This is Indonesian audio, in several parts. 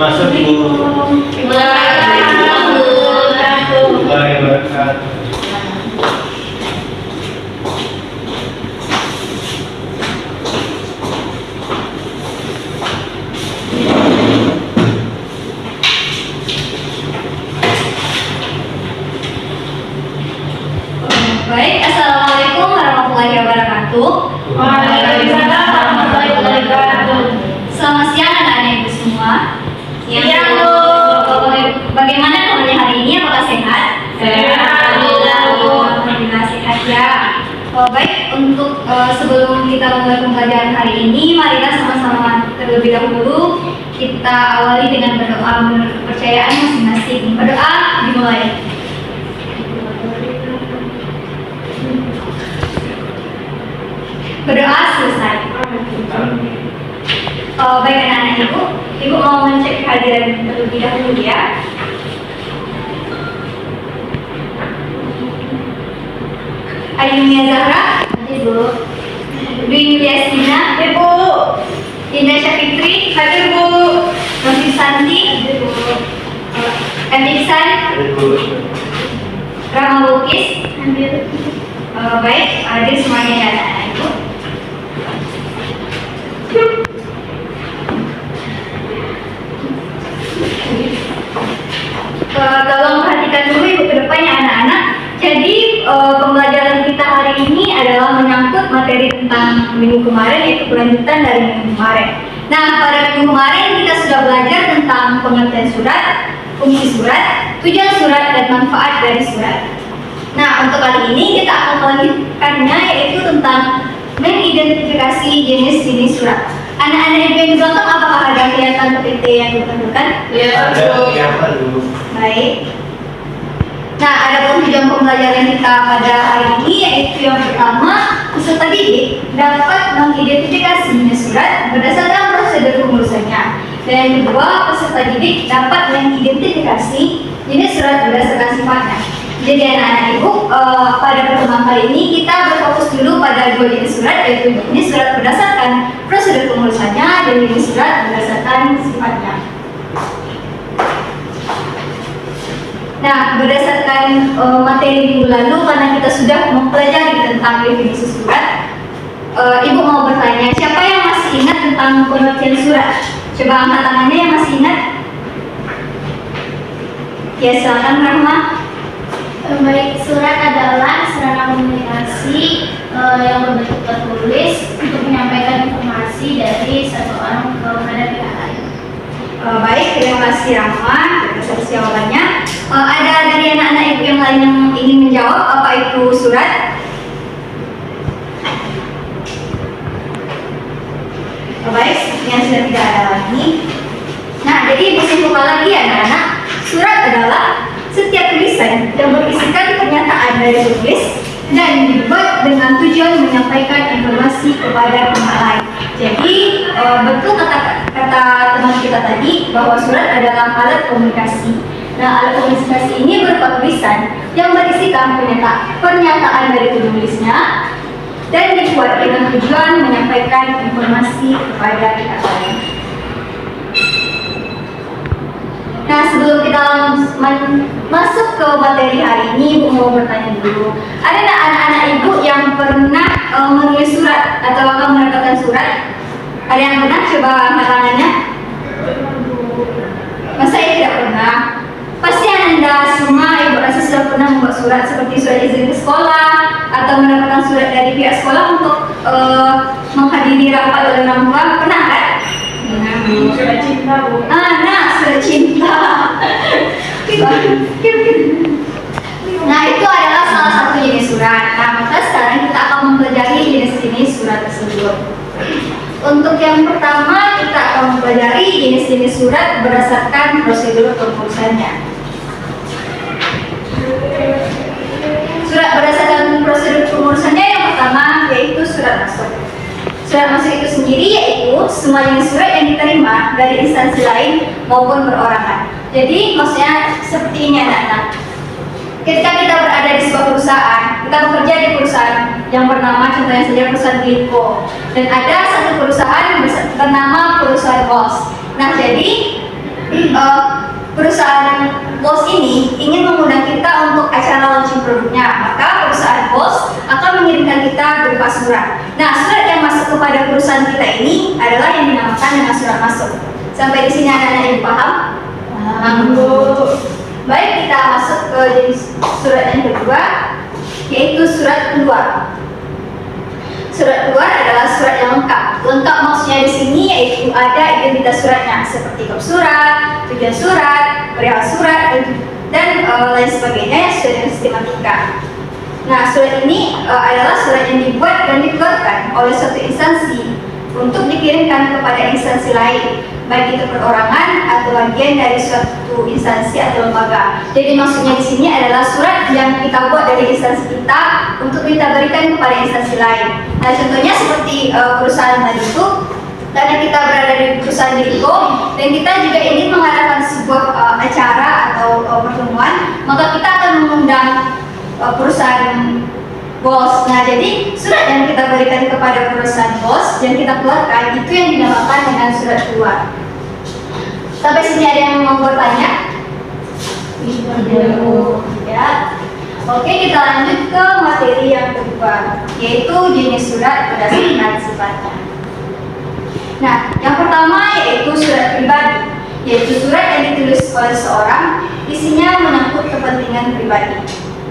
Masuk Bu. Warahmatullahi wabarakatuh. Baik, Assalamualaikum warahmatullahi wabarakatuh. Waalaikumsalam warahmatullahi wabarakatuh. Selamat siang anak-anak ibu semua. Siang, Bu. Bagaimana kabarnya hari ini? Apakah sehat? Sehat, Alhamdulillah, Bu. Alhamdulillah sehat ya. Baik, untuk sebelum kita memulai pembelajaran hari ini, marilah sama-sama terlebih dahulu kita awali dengan berdoa menurut kepercayaan masing-masing. Berdoa dimulai. Berdoa selesai. Baik anak-anak ibu mau mencek kehadiran terlebih dahulu ya. Ayunia Zahra, ibu. Dwi Yuliastina, ibu. Indah Syafitri, hadir bu. Rosi Santi, hadir bu. Iksan, Rama Lukis, hadir. Baik, hadir semuanya ya anak-anak ibu. Tolong perhatikan dulu ibu ke depannya anak-anak. Jadi pembelajaran kita hari ini adalah menyangkut materi tentang minggu kemarin, yaitu kelanjutan dari minggu kemarin. Nah, pada minggu kemarin kita sudah belajar tentang pengertian surat, fungsi surat, tujuan surat, dan manfaat dari surat. Nah, untuk kali ini kita akan melanjutkannya, yaitu tentang mengidentifikasi jenis-jenis surat. Anak-anak ibu yang di belakang, apakah ada kelihatan PT yang ditentukan? Ada yang baru. Baik. Nah, ada tujuan pembelajaran kita pada hari ini, yaitu yang pertama, peserta didik dapat mengidentifikasi jenis surat berdasarkan prosedur pengurusannya. Dan yang kedua, peserta didik dapat mengidentifikasi jenis surat berdasarkan sifatnya. Jadi anak-anak ibu, pada pertemuan kali ini kita berfokus dulu pada dua jenis surat, yaitu jenis surat berdasarkan prosedur pengurusannya dan jenis surat berdasarkan sifatnya. Nah, berdasarkan materi minggu lalu, karena kita sudah mempelajari tentang definisi surat, ibu mau bertanya, siapa yang masih ingat tentang pengertian surat? Coba angkat tangannya yang masih ingat. Ya, silakan Rahma. Baik, surat adalah sarana komunikasi yang berbentuk tertulis untuk menyampaikan informasi dari satu orang kepada pihak lain. Baik, terima kasih Rahma atas jawabannya. Ada dari anak-anak ibu yang lain yang ingin menjawab apa itu surat? Baik, yang sudah tidak ada lagi. Nah, jadi ibu simpulkan lagi ya anak-anak. Surat adalah setiap tulisan yang berisikan pernyataan dari penulis dan dibuat dengan tujuan menyampaikan informasi kepada pihak lain. Jadi betul kata teman kita tadi bahwa surat adalah alat komunikasi. Nah, alat komunikasi ini berupa tulisan yang berisikan pernyataan dari penulisnya dan dibuat dengan tujuan menyampaikan informasi kepada pihak lain. Nah, sebelum kita masuk ke materi hari ini, ibu mau bertanya dulu. Ada nggak anak-anak ibu yang pernah menulis surat atau akan mendapatkan surat? Ada yang pernah? Coba angkat tangannya. Masa ya tidak pernah? Pasti anda semua ibu rasa sudah pernah membuat surat seperti surat izin ke sekolah atau mendapatkan surat dari pihak sekolah untuk menghadiri rapat oleh orang tua. Pernah kan? Surat cinta, Bu. Nah, surat cinta. Nah, itu adalah salah satu jenis surat. Nah, maka sekarang kita akan mempelajari jenis-jenis surat tersebut. Untuk yang pertama, kita akan mempelajari jenis-jenis surat berdasarkan prosedur pengurusannya. Surat berdasarkan prosedur pengurusannya yang pertama yaitu surat masuk. Surat masuk itu sendiri yaitu semua jenis surat yang diterima dari instansi lain maupun perorangan. Jadi maksudnya seperti ini anak-anak. Ketika kita berada di sebuah perusahaan, kita bekerja di perusahaan yang bernama contohnya saja perusahaan Gliko, dan ada satu perusahaan bernama perusahaan Bos. Nah, jadi perusahaan BOS ini ingin mengundang kita untuk acara launching produknya, maka perusahaan BOS akan mengirimkan kita berupa surat. Nah, surat yang masuk kepada perusahaan kita ini adalah yang dinamakan dengan surat masuk. Sampai di sini anak-anak yang paham? Paham. Baik, kita masuk ke jenis surat yang kedua, yaitu surat keluar. Surat keluar adalah surat yang lengkap. Lengkap maksudnya di sini yaitu ada identitas suratnya seperti kop surat, tujuan surat, perihal surat, dan lain sebagainya yang sudah dengan sistematika. Nah, surat ini adalah surat yang dibuat dan dikeluarkan oleh suatu instansi untuk dikirimkan kepada instansi lain, baik itu perorangan atau bagian dari suatu instansi atau lembaga. Jadi maksudnya di sini adalah surat yang kita buat dari instansi kita untuk kita berikan kepada instansi lain. Nah, contohnya seperti perusahaan tadi itu, karena kita berada di perusahaan Jerikom dan kita juga ingin mengadakan sebuah acara atau pertemuan, maka kita akan mengundang perusahaan BOS. Nah, jadi surat yang kita berikan kepada perusahaan BOS yang kita keluarkan itu yang dinamakan dengan surat keluar. Sampai sini ada yang mau bertanya? Ya. Oke, kita lanjut ke materi yang kedua, yaitu jenis surat berdasarkan sifatnya. Nah, yang pertama yaitu surat pribadi, yaitu surat yang ditulis oleh seorang, isinya menyangkut kepentingan pribadi.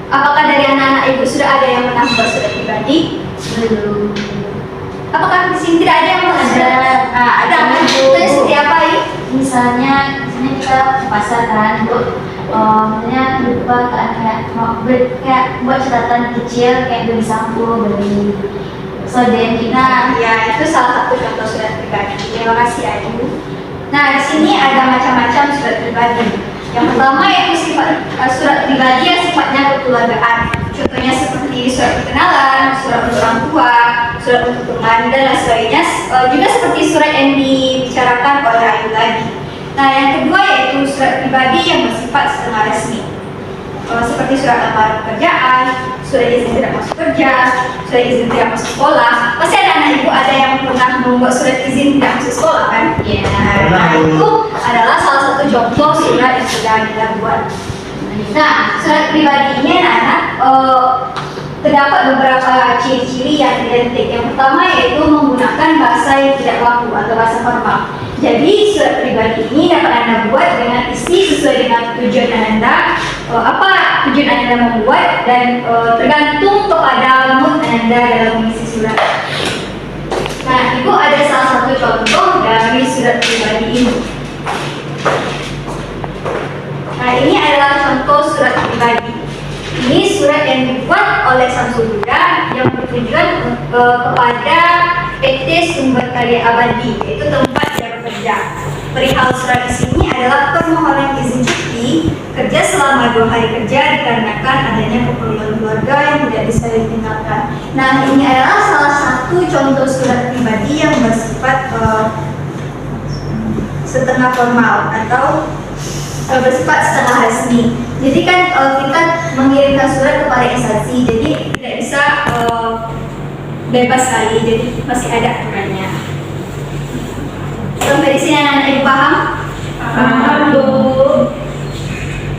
Apakah dari anak-anak ibu sudah ada yang pernah membuat surat pribadi? Belum. Apakah di sini tidak ada yang pernah? Ada. Itu seperti apa ini? Misalnya kita ke pasar kan, misalnya lupa kayak buat catatan kecil kayak beli sampo, beli soden kita. Nah, ya itu salah satu contoh surat pribadi. Terima kasih Ayu. Nah, di sini ada macam-macam surat pribadi. Yang pertama yaitu sifat surat pribadi yang sifatnya kekeluargaan. Contohnya seperti surat perkenalan, surat untuk orang tua, surat untuk teman dan lain sebagainya. Juga seperti surat yang dibicarakan oleh Ayu tadi. Nah, yang kedua yaitu surat pribadi yang bersifat setengah resmi. Seperti surat lamaran pekerjaan, surat izin tidak masuk kerja, surat izin tidak masuk sekolah. Pasti ada anak ibu ada yang pernah membuat surat izin tidak masuk sekolah kan? Iya. Nah, itu adalah salah satu contoh surat yang sudah kita buat. Nah, surat pribadi ini anak-anak terdapat beberapa ciri-ciri yang identik. Yang pertama yaitu menggunakan bahasa yang tidak baku atau bahasa formal. Jadi surat pribadi ini dapat Anda buat dengan isi sesuai dengan tujuan Anda, apa tujuan Anda membuat, dan tergantung kepada mood Anda dalam mengisi surat. Nah, Ibu ada salah satu contoh dari surat pribadi ini. Nah, ini adalah contoh surat pribadi. Ini surat yang dibuat oleh Samsul Huda yang bertujuan kepada PT Sumber Karya Abadi, yaitu tempat dia bekerja. Perihal surat di sini adalah permohonan izin cuti kerja selama 2 hari kerja dikarenakan adanya keperluan keluarga yang tidak bisa ditinggalkan. Nah, ini adalah salah satu contoh surat pribadi yang bersifat setengah formal atau bersifat setengah resmi. Jadi kan kita mengirimkan surat kepada instansi, jadi tidak bisa bebas sekali, jadi masih ada aturannya. Sampai di sini anak-anak ibu paham? Paham.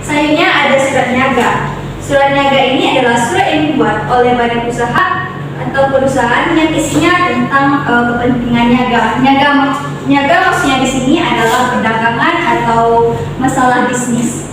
Selanjutnya ada surat niaga. Surat niaga ini adalah surat yang dibuat oleh badan usaha atau perusahaan yang isinya tentang kepentingan niaga. Niaga maksudnya di sini adalah perdagangan atau masalah bisnis.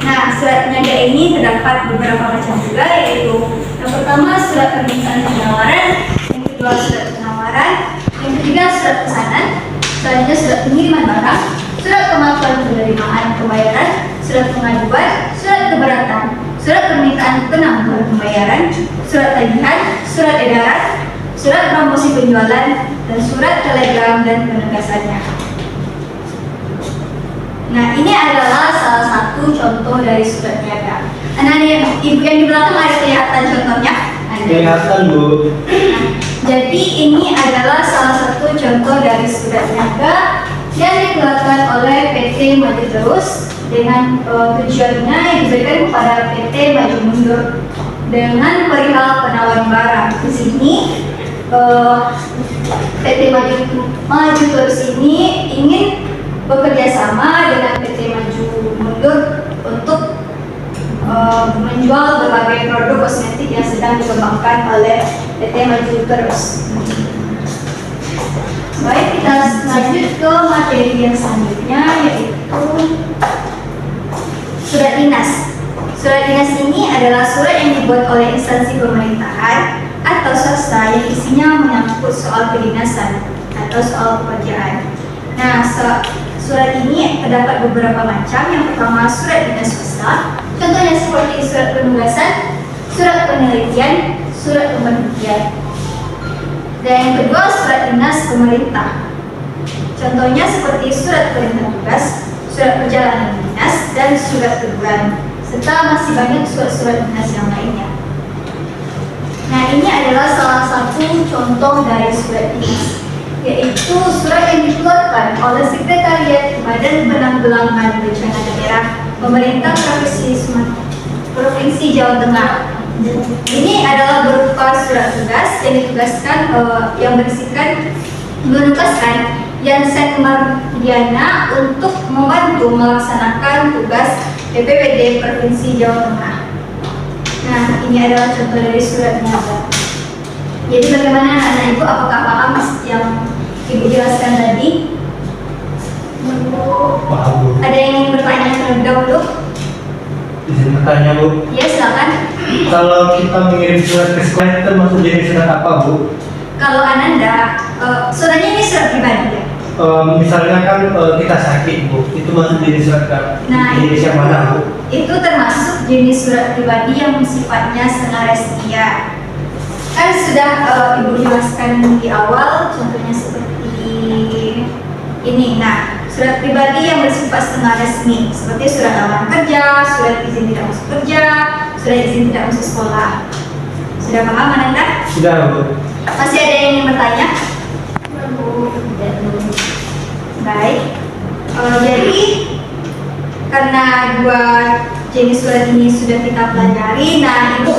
Nah, surat niaga ini terdapat beberapa macam juga, yaitu yang pertama surat permintaan penawaran, yang kedua surat penawaran, yang ketiga surat pesanan, selanjutnya surat pengiriman barang, surat pengakuan penerimaan pembayaran, surat pengaduan, surat keberatan, surat permintaan penangguhan pembayaran, surat tagihan, surat edaran, surat promosi penjualan, dan surat telegram dan penegasannya. Nah, ini adalah salah satu contoh dari surat niaga. Anak-anak ibu yang di belakang ada kelihatan contohnya? Kelihatan, Bu. Nah, jadi ini adalah salah satu contoh dari surat niaga yang dikeluarkan oleh PT Maju Terus dengan tujuannya yang diberikan kepada PT Maju Mundur dengan perihal penawaran barang. Di sini PT Maju Terus ini ingin bekerja sama dengan PT Maju menjual berbagai produk kosmetik yang sedang dikembangkan oleh PT Maju Terus. Baik, kita lanjut ke materi yang selanjutnya, yaitu surat dinas. Surat dinas ini adalah surat yang dibuat oleh instansi pemerintahan atau swasta yang isinya menyangkut soal kedinasan atau soal pekerjaan. Nah, surat ini terdapat beberapa macam. Yang pertama, surat dinas swasta. Contohnya seperti surat penugasan, surat penelitian, surat pemberhentian. Dan yang kedua, surat dinas pemerintah. Contohnya seperti surat perintah tugas, surat perjalanan dinas, dan surat teguran, serta masih banyak surat-surat dinas yang lainnya. Nah, ini adalah salah satu contoh dari surat dinas, yaitu surat yang dikeluarkan oleh Sekretariat Badan Penanggulangan Bencana Daerah Pemerintah Provinsi Jawa Tengah. Ini adalah berupa surat tugas yang ditugaskan yang berisikan menugaskan Yansen Mardiana untuk membantu melaksanakan tugas BPBD Provinsi Jawa Tengah. Nah, ini adalah contoh dari suratnya. Jadi bagaimana anak-anak ibu, apakah paham yang ibu jelaskan tadi? Paham, Bu. Ada yang ingin bertanya terlebih dahulu? Izin bertanya, Bu. Ya, silakan. Kalau kita mengirim surat ke sekolah itu termasuk jenis surat apa, Bu? Kalau Ananda, suratnya ini surat pribadi ya? Misalnya kan kita sakit, Bu, itu masuk jenis surat apa? Nah, Jenis yang mana, Bu? itu termasuk jenis surat pribadi yang sifatnya setengah resmi ya. Kan sudah ibu jelaskan di awal, contohnya seperti ini. Nah, surat pribadi yang bersifat setengah resmi seperti surat lamaran kerja, surat izin tidak masuk kerja, surat izin tidak masuk sekolah. Sudah paham Ananda? Sudah, Bu. Masih ada yang ingin bertanya? Baik. Jadi karena dua jenis surat ini sudah kita pelajari, nah ibu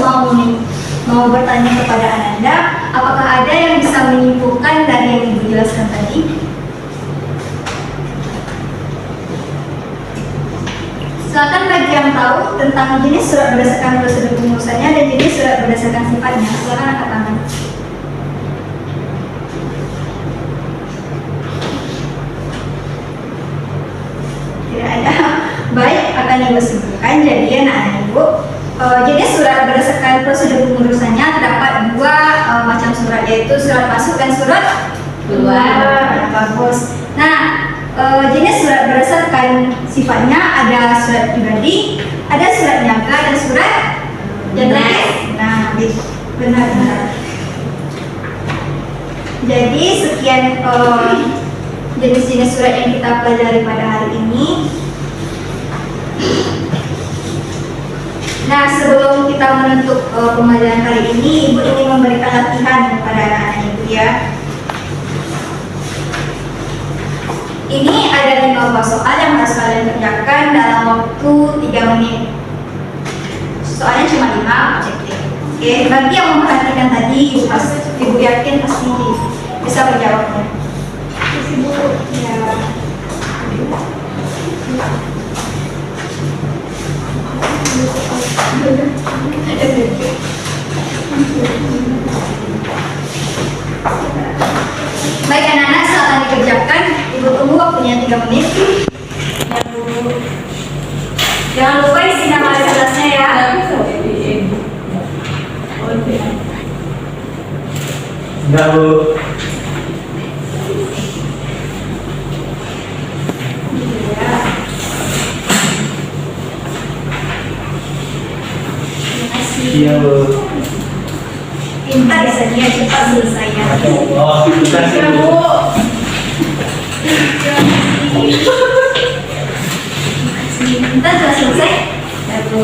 mau bertanya kepada Ananda, apakah ada yang bisa menyimpulkan dari yang ibu jelaskan tadi? Silakan bagi yang tahu tentang jenis surat berdasarkan prosedur pengurusannya dan jenis surat berdasarkan sifatnya. Silakan angkat tangan. Tidak ada. Baik, akan ibu sebutkan. Jadi anak-anak ibu, jenis surat berdasarkan prosedur pengurusannya terdapat dua macam surat, yaitu surat masuk dan surat keluar. Bagus. Nah, jenis surat berdasarkan sifatnya ada surat pribadi, ada surat niaga, dan surat jaminan. Nah, benar-benar. Jadi sekian jenis-jenis surat yang kita pelajari pada hari ini. Nah, sebelum kita menutup pembelajaran kali ini, ibu ingin memberikan latihan kepada anak-anak ibu ya. Ini ada 5 buah soal yang harus kalian kerjakan dalam waktu 3 menit. Soalnya cuma 5, objektif. Oke, bagi yang memperhatikan tadi, ibu yakin pasti bisa menjawabnya. Ibu, ya. Baik anak-anak, silakan dikerjakan. Ibu tunggu waktunya 3 menit. Ya, Bu. Jangan lupa isi nama kelasnya ya. Enggak, Bu. Iya, Bu. Pintar biasanya cepat selesainya. Oh, terima kasih, Bu. Pintar sudah selesai? Ya, Bu.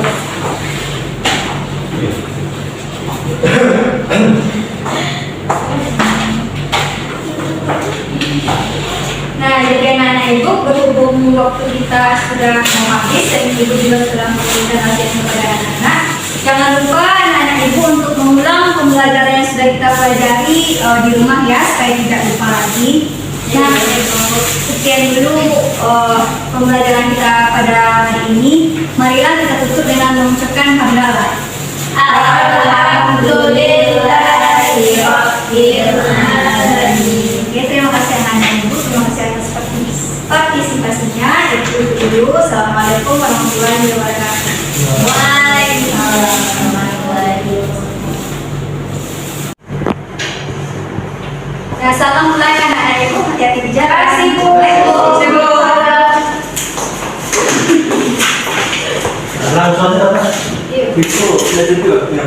Nah, jadi anak-anak ibu, berhubung waktu kita sudah mau habis dan ibu juga sudah memberikan latihan kepada anak-anak, jangan lupa anak-anak ibu untuk mengulang pembelajaran yang sudah kita pelajari di rumah ya, supaya tidak lupa lagi. Nah, sekian dulu pembelajaran kita pada hari ini. Marilah kita tutup dengan mengucapkan Alhamdulillahirobbilalamin. Oke, terima kasih anak-anak ibu, terima kasih atas partisipasinya. Itu dulu. Assalamualaikum warahmatullahi wabarakatuh. Waalaikumsalam warahmatullahi wabarakatuh. Nah, salam mulai anak-anak ibu, hati-hati di jalan. Terima kasih, Bu. Waalaikumsalam. Langsung aja, Pak. Yuk. Itu, lihat itu. Ya.